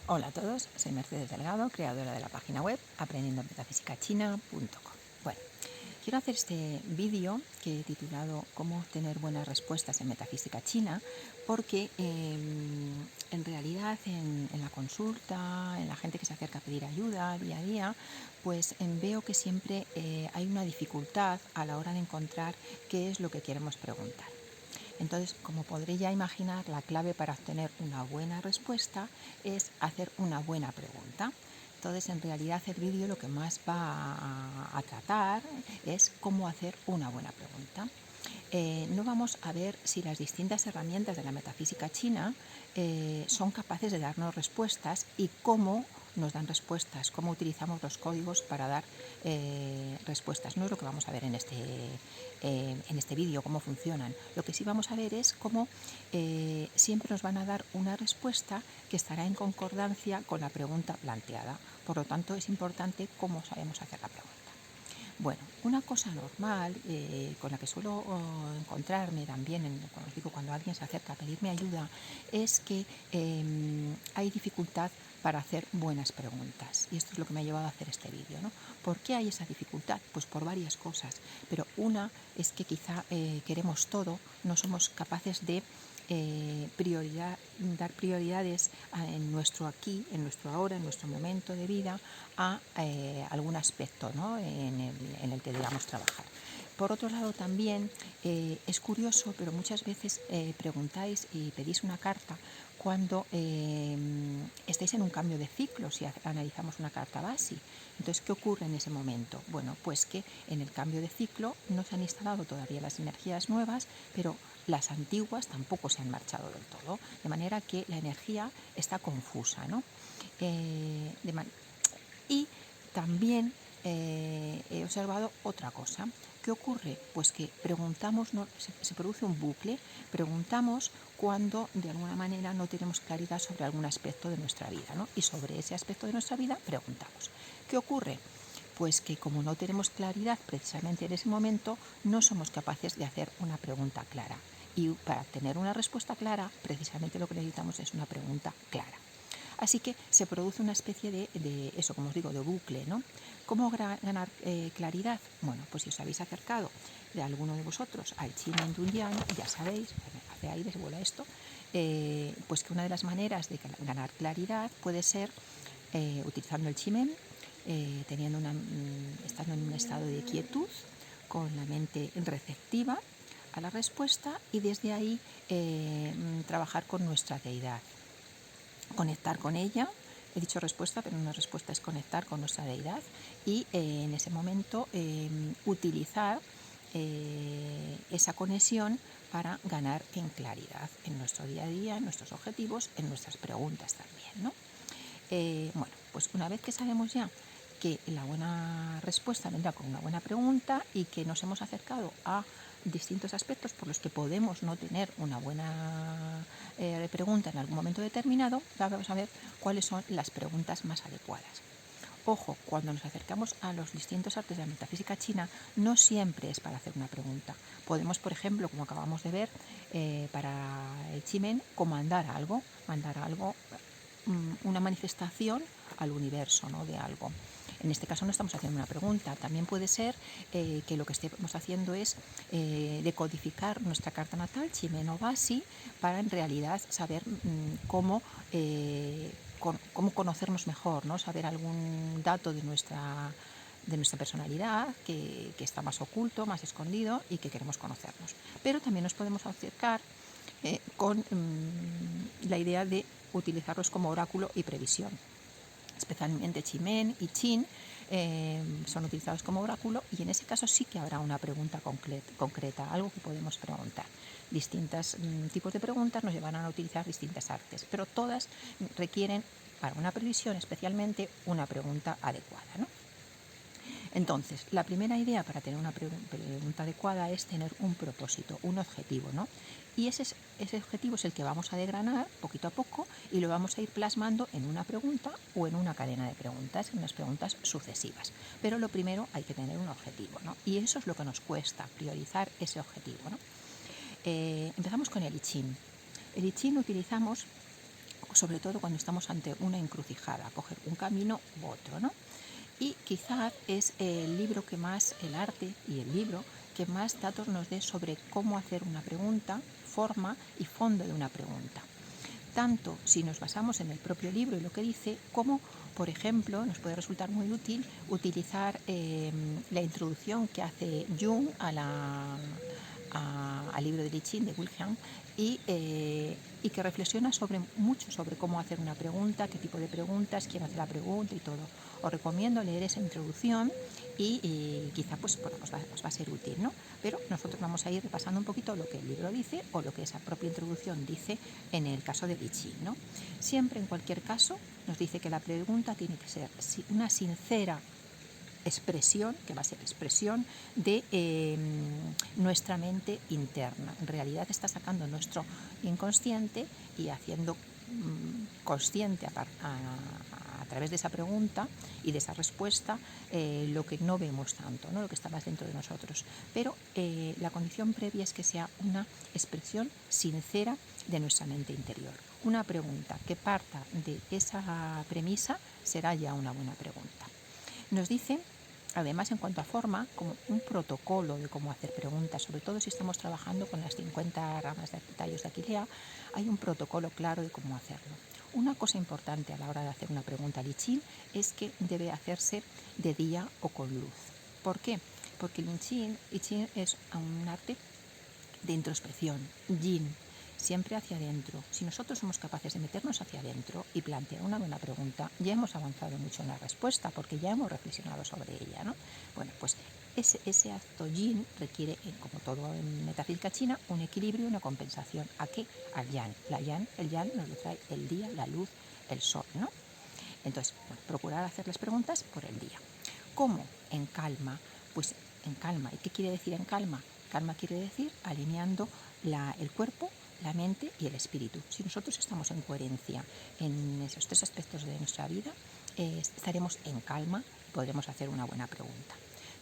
Hola a todos, soy Mercedes Delgado, creadora de la página web aprendiendometafisicachina.com. Bueno, quiero hacer este vídeo que he titulado Cómo obtener buenas respuestas en metafísica china, porque en realidad en la consulta, en la gente que se acerca a pedir ayuda día a día, pues veo que siempre hay una dificultad a la hora de encontrar qué es lo que queremos preguntar. Entonces, como podré ya imaginar, la clave para obtener una buena respuesta es hacer una buena pregunta. Entonces, en realidad, el vídeo lo que más va a tratar es cómo hacer una buena pregunta. No vamos a ver si las distintas herramientas de la metafísica china son capaces de darnos respuestas y cómo nos dan respuestas, cómo utilizamos los códigos para dar respuestas. No es lo que vamos a ver en este vídeo, cómo funcionan. Lo que sí vamos a ver es cómo siempre nos van a dar una respuesta que estará en concordancia con la pregunta planteada. Por lo tanto, es importante cómo sabemos hacer la pregunta. Bueno, una cosa normal con la que suelo encontrarme también cuando os digo, cuando alguien se acerca a pedirme ayuda, es que hay dificultad para hacer buenas preguntas. Y esto es lo que me ha llevado a hacer este vídeo, ¿no? ¿Por qué hay esa dificultad? Pues por varias cosas. Pero una es que quizá queremos todo, no somos capaces de dar prioridades en nuestro aquí, en nuestro ahora, en nuestro momento de vida a algún aspecto, ¿no? en el que debamos trabajar. Por otro lado, también es curioso, pero muchas veces preguntáis y pedís una carta cuando estáis en un cambio de ciclo, si analizamos una carta base. Entonces, ¿qué ocurre en ese momento? Bueno, pues que en el cambio de ciclo no se han instalado todavía las energías nuevas, pero las antiguas tampoco se han marchado del todo, de manera que la energía está confusa, ¿no? Y también he observado otra cosa. ¿Qué ocurre? Pues que preguntamos, no, se produce un bucle, preguntamos cuando de alguna manera no tenemos claridad sobre algún aspecto de nuestra vida, ¿no? Y sobre ese aspecto de nuestra vida preguntamos. ¿Qué ocurre? Pues que como no tenemos claridad precisamente en ese momento, no somos capaces de hacer una pregunta clara. Y para tener una respuesta clara, precisamente lo que necesitamos es una pregunta clara. Así que se produce una especie de eso, como os digo, de bucle, ¿no? ¿Cómo ganar claridad? Bueno, pues si os habéis acercado de alguno de vosotros al Chimen Dunyan, ya sabéis, hace aire, se vuela esto, pues que una de las maneras de ganar claridad puede ser utilizando el Chimen, estando en un estado de quietud, con la mente receptiva a la respuesta y desde ahí trabajar con nuestra deidad, conectar con ella. He dicho respuesta, pero una respuesta es conectar con nuestra deidad y en ese momento utilizar esa conexión para ganar en claridad en nuestro día a día, en nuestros objetivos, en nuestras preguntas también, ¿no? Bueno, pues una vez que sabemos ya que la buena respuesta vendrá con una buena pregunta y que nos hemos acercado a distintos aspectos por los que podemos no tener una buena pregunta en algún momento determinado, vamos a ver cuáles son las preguntas más adecuadas. Ojo, cuando nos acercamos a los distintos artes de la metafísica china, no siempre es para hacer una pregunta. Podemos, por ejemplo, como acabamos de ver, para el Chimen, mandar algo, una manifestación al universo, ¿no? De algo. En este caso no estamos haciendo una pregunta. También puede ser que lo que estemos haciendo es decodificar nuestra carta natal, Chimen o Basi, para en realidad saber cómo conocernos mejor, ¿no? Saber algún dato de nuestra personalidad que está más oculto, más escondido y que queremos conocernos. Pero también nos podemos acercar con la idea de utilizarlos como oráculo y previsión. Especialmente Chimen y Chin son utilizados como oráculo y en ese caso sí que habrá una pregunta concreta, algo que podemos preguntar. Distintos tipos de preguntas nos llevarán a utilizar distintas artes, pero todas requieren para una previsión especialmente una pregunta adecuada, ¿no? Entonces, la primera idea para tener una pregunta adecuada es tener un propósito, un objetivo, ¿no? Y ese objetivo es el que vamos a desgranar poquito a poco y lo vamos a ir plasmando en una pregunta o en una cadena de preguntas, en unas preguntas sucesivas. Pero lo primero hay que tener un objetivo, ¿no? Y eso es lo que nos cuesta, priorizar ese objetivo, ¿no? Empezamos con el I Ching. El I Ching lo utilizamos sobre todo cuando estamos ante una encrucijada, coger un camino u otro, ¿no? Y quizás es el libro que más, el arte y el libro que más datos nos dé sobre cómo hacer una pregunta, forma y fondo de una pregunta. Tanto si nos basamos en el propio libro y lo que dice, como, por ejemplo, nos puede resultar muy útil utilizar la introducción que hace Jung al libro de Lichín de Wilhelm y que reflexiona mucho sobre cómo hacer una pregunta, qué tipo de preguntas, quién hace la pregunta y todo. Os recomiendo leer esa introducción y quizá pues os va a ser útil, ¿no? Pero nosotros vamos a ir repasando un poquito lo que el libro dice o lo que esa propia introducción dice en el caso de Lichín, ¿no? Siempre, en cualquier caso, nos dice que la pregunta tiene que ser una sincera expresión, que va a ser expresión de nuestra mente interna. En realidad está sacando nuestro inconsciente y haciendo consciente a través de esa pregunta y de esa respuesta lo que no vemos tanto, ¿no? Lo que está más dentro de nosotros. Pero la condición previa es que sea una expresión sincera de nuestra mente interior. Una pregunta que parta de esa premisa será ya una buena pregunta. Nos dice, además, en cuanto a forma, como un protocolo de cómo hacer preguntas, sobre todo si estamos trabajando con las 50 ramas de tallos de Aquilea, hay un protocolo claro de cómo hacerlo. Una cosa importante a la hora de hacer una pregunta al I Ching es que debe hacerse de día o con luz. ¿Por qué? Porque el I Ching es un arte de introspección, yin, siempre hacia adentro. Si nosotros somos capaces de meternos hacia adentro y plantear una buena pregunta, ya hemos avanzado mucho en la respuesta porque ya hemos reflexionado sobre ella, ¿no? Bueno, pues ese acto yin requiere, como todo en metafísica china, un equilibrio y una compensación. ¿A qué? Al yang. El yang nos lo trae el día, la luz, el sol, ¿no? Entonces, bueno, procurar hacer las preguntas por el día. ¿Cómo? En calma. Pues en calma. ¿Y qué quiere decir en calma? Calma quiere decir alineando el cuerpo, la mente y el espíritu. Si nosotros estamos en coherencia en esos tres aspectos de nuestra vida, estaremos en calma y podremos hacer una buena pregunta.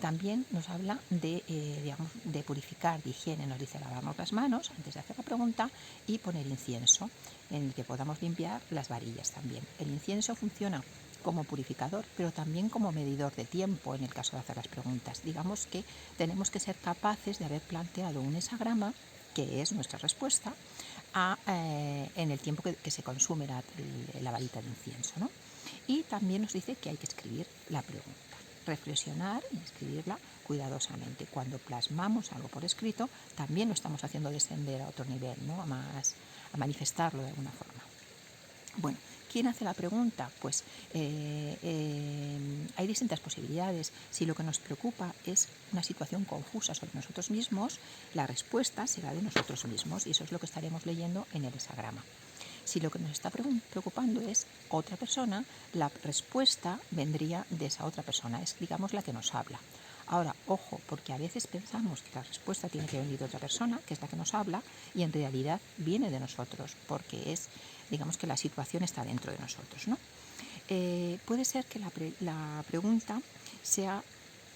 También nos habla de purificar, de higiene, nos dice lavarnos las manos antes de hacer la pregunta y poner incienso en el que podamos limpiar las varillas también. El incienso funciona como purificador, pero también como medidor de tiempo en el caso de hacer las preguntas. Digamos que tenemos que ser capaces de haber planteado un hexagrama, que es nuestra respuesta, en el tiempo que se consume la varita de incienso, ¿no? Y también nos dice que hay que escribir la pregunta, reflexionar y escribirla cuidadosamente. Cuando plasmamos algo por escrito, también lo estamos haciendo descender a otro nivel, ¿no? a manifestarlo de alguna forma. Bueno, ¿quién hace la pregunta? Pues hay distintas posibilidades. Si lo que nos preocupa es una situación confusa sobre nosotros mismos, la respuesta será de nosotros mismos y eso es lo que estaremos leyendo en el hexagrama. Si lo que nos está preocupando es otra persona, la respuesta vendría de esa otra persona, es digamos la que nos habla. Ahora, ojo, porque a veces pensamos que la respuesta tiene que venir de otra persona, que es la que nos habla, y en realidad viene de nosotros, porque digamos que la situación está dentro de nosotros, ¿no? Puede ser que la pregunta sea,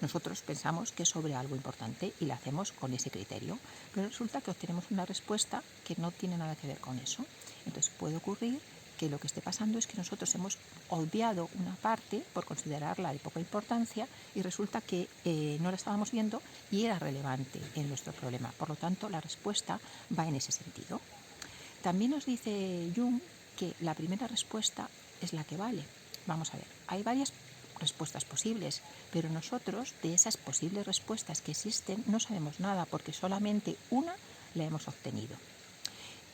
nosotros pensamos que es sobre algo importante y la hacemos con ese criterio, pero resulta que obtenemos una respuesta que no tiene nada que ver con eso. Entonces puede ocurrir que lo que esté pasando es que nosotros hemos obviado una parte por considerarla de poca importancia y resulta que no la estábamos viendo y era relevante en nuestro problema. Por lo tanto, la respuesta va en ese sentido. También nos dice Jung que la primera respuesta es la que vale. Vamos a ver, hay varias respuestas posibles, pero nosotros de esas posibles respuestas que existen no sabemos nada porque solamente una la hemos obtenido.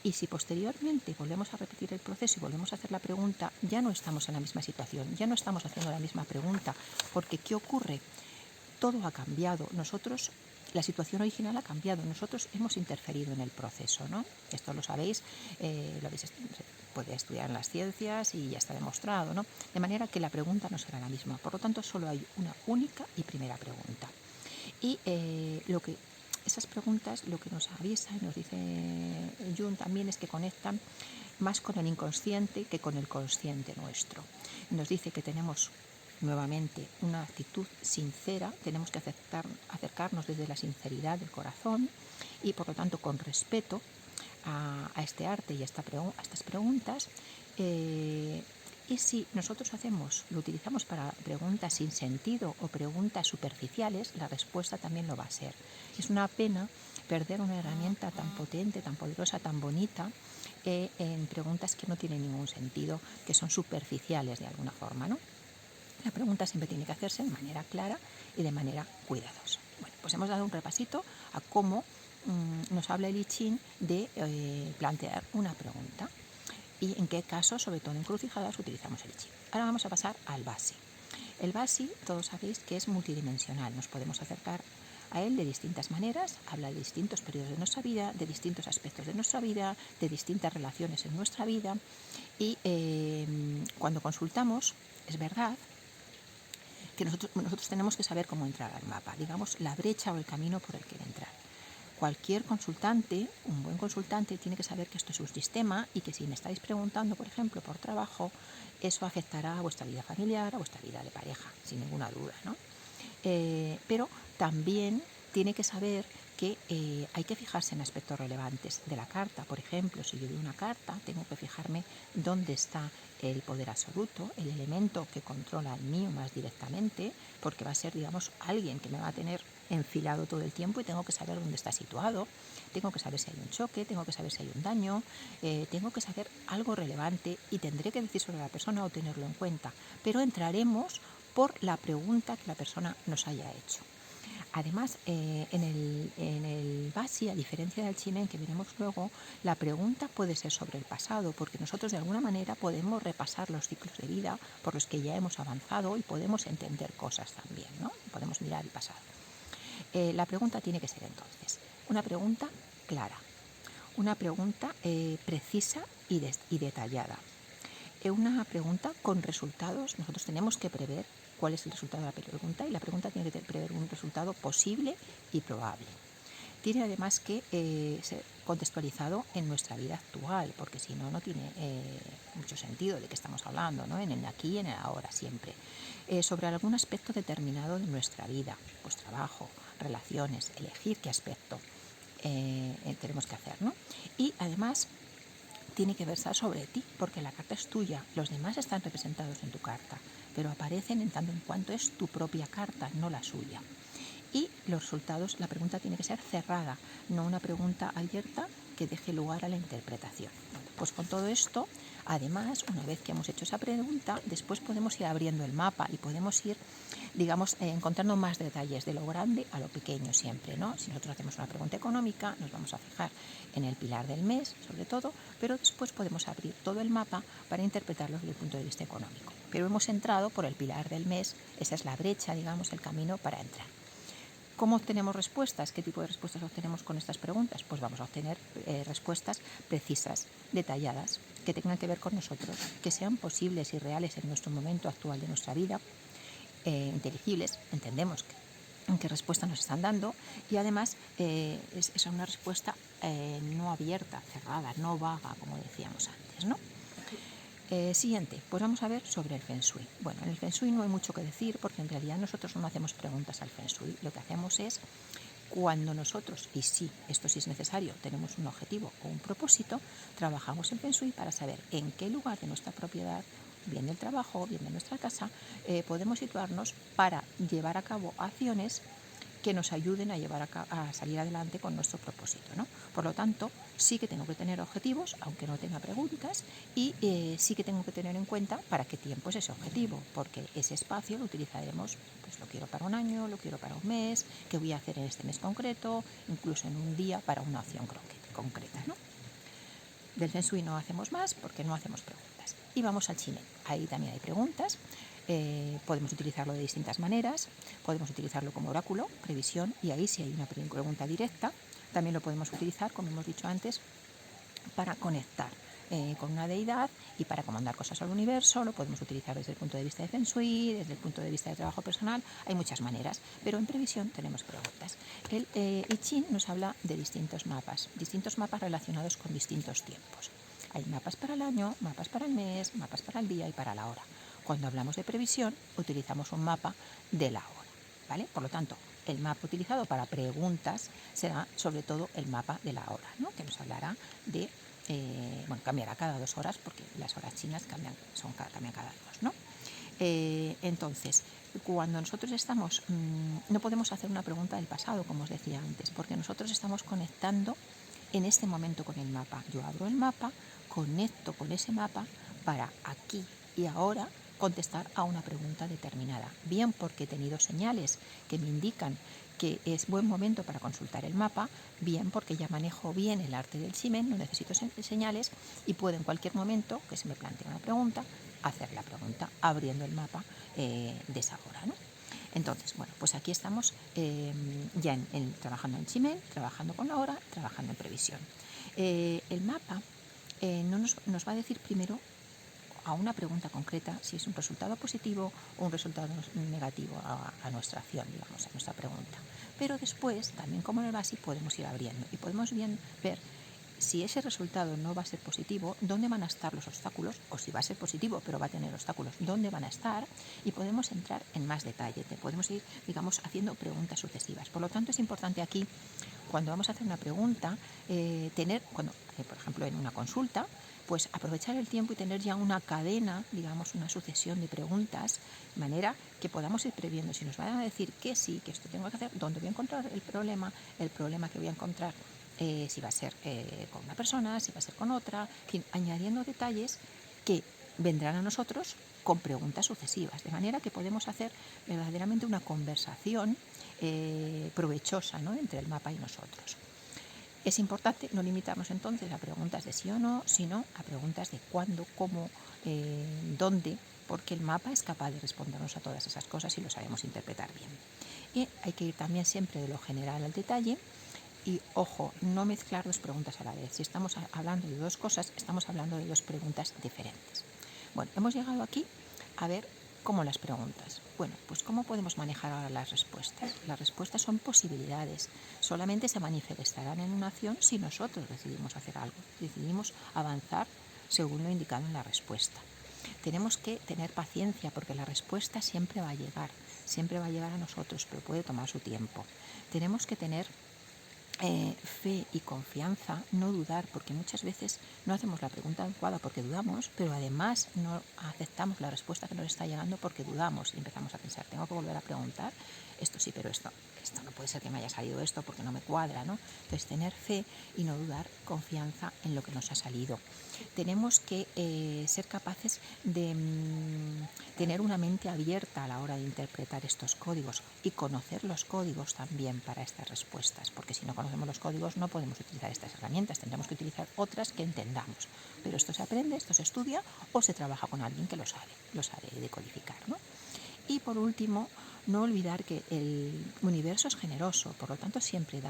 Y si posteriormente volvemos a repetir el proceso y volvemos a hacer la pregunta, ya no estamos en la misma situación, ya no estamos haciendo la misma pregunta, porque ¿qué ocurre? Todo ha cambiado. La situación original ha cambiado. Nosotros hemos interferido en el proceso, ¿no? Esto lo sabéis, se puede estudiar en las ciencias y ya está demostrado, ¿no? De manera que la pregunta no será la misma. Por lo tanto, solo hay una única y primera pregunta. Y esas preguntas lo que nos avisa y nos dice Jung también es que conectan más con el inconsciente que con el consciente nuestro. Nos dice que tenemos nuevamente una actitud sincera, tenemos que acercarnos desde la sinceridad del corazón y por lo tanto con respeto a este arte y a estas preguntas Eh, y si nosotros lo utilizamos para preguntas sin sentido o preguntas superficiales, la respuesta también lo va a ser. Es una pena perder una herramienta tan potente, tan poderosa, tan bonita en preguntas que no tienen ningún sentido, que son superficiales de alguna forma, ¿no? La pregunta siempre tiene que hacerse de manera clara y de manera cuidadosa. Bueno, pues hemos dado un repasito a cómo nos habla el I Ching de plantear una pregunta y en qué casos, sobre todo en encrucijadas, utilizamos el I Ching. Ahora vamos a pasar al Basi. El Basi, todos sabéis que es multidimensional, nos podemos acercar a él de distintas maneras, habla de distintos periodos de nuestra vida, de distintos aspectos de nuestra vida, de distintas relaciones en nuestra vida y cuando consultamos, es verdad que nosotros tenemos que saber cómo entrar al mapa, digamos, la brecha o el camino por el que entrar. Cualquier consultante, un buen consultante, tiene que saber que esto es un sistema y que si me estáis preguntando, por ejemplo, por trabajo, eso afectará a vuestra vida familiar, a vuestra vida de pareja, sin ninguna duda, ¿no? Pero también tiene que saber que hay que fijarse en aspectos relevantes de la carta. Por ejemplo, si yo doy una carta, tengo que fijarme dónde está el poder absoluto, el elemento que controla el mío más directamente, porque va a ser, digamos, alguien que me va a tener enfilado todo el tiempo y tengo que saber dónde está situado, tengo que saber si hay un choque, tengo que saber si hay un daño, tengo que saber algo relevante y tendré que decir sobre la persona o tenerlo en cuenta, pero entraremos por la pregunta que la persona nos haya hecho. Además, en el Basi, a diferencia del Chinen que veremos luego, la pregunta puede ser sobre el pasado, porque nosotros de alguna manera podemos repasar los ciclos de vida por los que ya hemos avanzado y podemos entender cosas también, ¿no? Podemos mirar el pasado. La pregunta tiene que ser entonces una pregunta clara, una pregunta precisa y detallada. Una pregunta con resultados. Nosotros tenemos que prever cuál es el resultado de la pregunta y la pregunta tiene que prever un resultado posible y probable. Tiene además que ser contextualizado en nuestra vida actual, porque si no, no tiene mucho sentido de qué estamos hablando, ¿no? En el aquí y en el ahora siempre. Sobre algún aspecto determinado de nuestra vida, pues trabajo, relaciones, elegir qué aspecto tenemos que hacer, ¿no? Y además tiene que versar sobre ti, porque la carta es tuya, los demás están representados en tu carta, pero aparecen en tanto en cuanto es tu propia carta, no la suya. Y los resultados, la pregunta tiene que ser cerrada, no una pregunta abierta que deje lugar a la interpretación. Pues con todo esto, además, una vez que hemos hecho esa pregunta, después podemos ir abriendo el mapa y podemos ir, digamos, encontrando más detalles de lo grande a lo pequeño siempre, ¿no? Si nosotros hacemos una pregunta económica, nos vamos a fijar en el pilar del mes, sobre todo, pero después podemos abrir todo el mapa para interpretarlo desde el punto de vista económico. Pero hemos entrado por el pilar del mes, esa es la brecha, digamos, el camino para entrar. ¿Cómo obtenemos respuestas? ¿Qué tipo de respuestas obtenemos con estas preguntas? Pues vamos a obtener respuestas precisas, detalladas, que tengan que ver con nosotros, que sean posibles y reales en nuestro momento actual de nuestra vida, inteligibles, entendemos qué respuesta nos están dando y además es una respuesta no abierta, cerrada, no vaga, como decíamos antes, ¿no? Siguiente, pues vamos a ver sobre el Feng Shui. Bueno, en el Feng Shui no hay mucho que decir porque en realidad nosotros no hacemos preguntas al Feng Shui. Lo que hacemos es, cuando nosotros, y sí, esto sí es necesario, tenemos un objetivo o un propósito, trabajamos el Feng Shui para saber en qué lugar de nuestra propiedad, bien del trabajo, bien de nuestra casa, podemos situarnos para llevar a cabo acciones que nos ayuden a salir adelante con nuestro propósito, ¿no? Por lo tanto, sí que tengo que tener objetivos, aunque no tenga preguntas, y sí que tengo que tener en cuenta para qué tiempo es ese objetivo, porque ese espacio lo utilizaremos, pues lo quiero para un año, lo quiero para un mes, qué voy a hacer en este mes concreto, incluso en un día para una acción concreta, ¿no? Del Feng Shui no hacemos más porque no hacemos preguntas. Y vamos al Chinen. Ahí también hay preguntas. Podemos utilizarlo de distintas maneras, podemos utilizarlo como oráculo, previsión, y ahí si hay una pregunta directa, también lo podemos utilizar, como hemos dicho antes, para conectar con una deidad y para comandar cosas al universo. Lo podemos utilizar desde el punto de vista de Feng Shui, desde el punto de vista de trabajo personal, hay muchas maneras, pero en previsión tenemos preguntas. El I Ching nos habla de distintos mapas relacionados con distintos tiempos. Hay mapas para el año, mapas para el mes, mapas para el día y para la hora. Cuando hablamos de previsión, utilizamos un mapa de la hora, ¿vale? Por lo tanto, el mapa utilizado para preguntas será sobre todo el mapa de la hora, ¿no? Que nos hablará de bueno, cambiará cada 2 horas porque las horas chinas cambian cada 2, ¿no? Entonces, cuando nosotros estamos, no podemos hacer una pregunta del pasado, como os decía antes, porque nosotros estamos conectando en este momento con el mapa. Yo abro el mapa, conecto con ese mapa para aquí y ahora contestar a una pregunta determinada, bien porque he tenido señales que me indican que es buen momento para consultar el mapa, bien porque ya manejo bien el arte del Shimen, no necesito señales y puedo en cualquier momento que se me plantee una pregunta, hacer la pregunta abriendo el mapa de esa hora, ¿no? Entonces, bueno, pues aquí estamos ya trabajando en Shimen, trabajando con la hora, trabajando en previsión. El mapa no nos va a decir primero a una pregunta concreta si es un resultado positivo o un resultado negativo a nuestra acción, digamos, a nuestra pregunta. Pero después, también como en el BASI, podemos ir abriendo y podemos bien ver si ese resultado no va a ser positivo, dónde van a estar los obstáculos, o si va a ser positivo pero va a tener obstáculos, dónde van a estar, y podemos entrar en más detalle, podemos ir, digamos, haciendo preguntas sucesivas. Por lo tanto, es importante aquí, cuando vamos a hacer una pregunta, por ejemplo, en una consulta, pues aprovechar el tiempo y tener ya una cadena, digamos, una sucesión de preguntas, de manera que podamos ir previendo si nos van a decir que sí, que esto tengo que hacer, dónde voy a encontrar el problema que voy a encontrar, si va a ser con una persona, si va a ser con otra, en fin, añadiendo detalles que vendrán a nosotros con preguntas sucesivas, de manera que podemos hacer verdaderamente una conversación provechosa, ¿no?, entre el mapa y nosotros. Es importante no limitarnos entonces a preguntas de sí o no, sino a preguntas de cuándo, cómo, dónde, porque el mapa es capaz de respondernos a todas esas cosas y lo sabemos interpretar bien. Y hay que ir también siempre de lo general al detalle. Y ojo, no mezclar dos preguntas a la vez. Si estamos hablando de dos cosas, estamos hablando de dos preguntas diferentes. Bueno, hemos llegado aquí a ver cómo las preguntas. Bueno, pues cómo podemos manejar ahora las respuestas. Las respuestas son posibilidades. Solamente se manifestarán en una acción si nosotros decidimos hacer algo, decidimos avanzar según lo indicado en la respuesta. Tenemos que tener paciencia porque la respuesta siempre va a llegar a nosotros, pero puede tomar su tiempo. Tenemos que tener fe y confianza, no dudar, porque muchas veces no hacemos la pregunta adecuada porque dudamos, pero además no aceptamos la respuesta que nos está llegando porque dudamos y empezamos a pensar, tengo que volver a preguntar, esto sí, pero esto no puede ser que me haya salido esto porque no me cuadra, ¿no? Entonces, tener fe y no dudar, confianza en lo que nos ha salido. Tenemos que ser capaces de tener una mente abierta a la hora de interpretar estos códigos y conocer los códigos también para estas respuestas, porque si no conocemos los códigos no podemos utilizar estas herramientas, tendremos que utilizar otras que entendamos. Pero esto se aprende, esto se estudia o se trabaja con alguien que lo sabe decodificar, ¿no? Y por último, no olvidar que el universo es generoso, por lo tanto siempre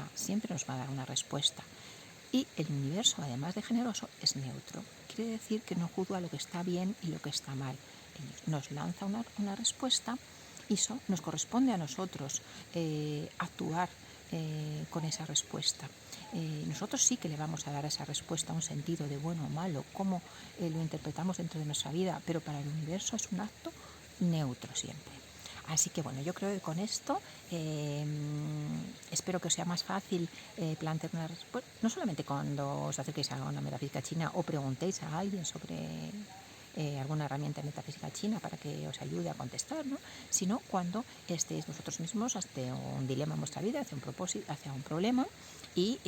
nos va a dar una respuesta. Y el universo, además de generoso, es neutro. Quiere decir que no juzga lo que está bien y lo que está mal. Nos lanza una respuesta y eso nos corresponde a nosotros actuar con esa respuesta. Nosotros sí que le vamos a dar a esa respuesta un sentido de bueno o malo, cómo lo interpretamos dentro de nuestra vida, pero para el universo es un acto neutro siempre. Así que bueno, yo creo que con esto espero que os sea más fácil plantear una respuesta, no solamente cuando os acerquéis a una metafísica china o preguntéis a alguien sobre alguna herramienta de metafísica china para que os ayude a contestar, ¿no?, sino cuando estéis vosotros mismos ante un dilema en vuestra vida, hacia un propósito, hacia un problema, y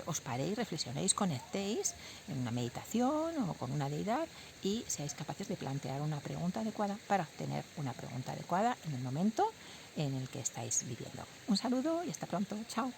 os paréis, reflexionéis, conectéis en una meditación o con una deidad y seáis capaces de plantear una pregunta adecuada para obtener una pregunta adecuada en el momento en el que estáis viviendo. Un saludo y hasta pronto. Chao.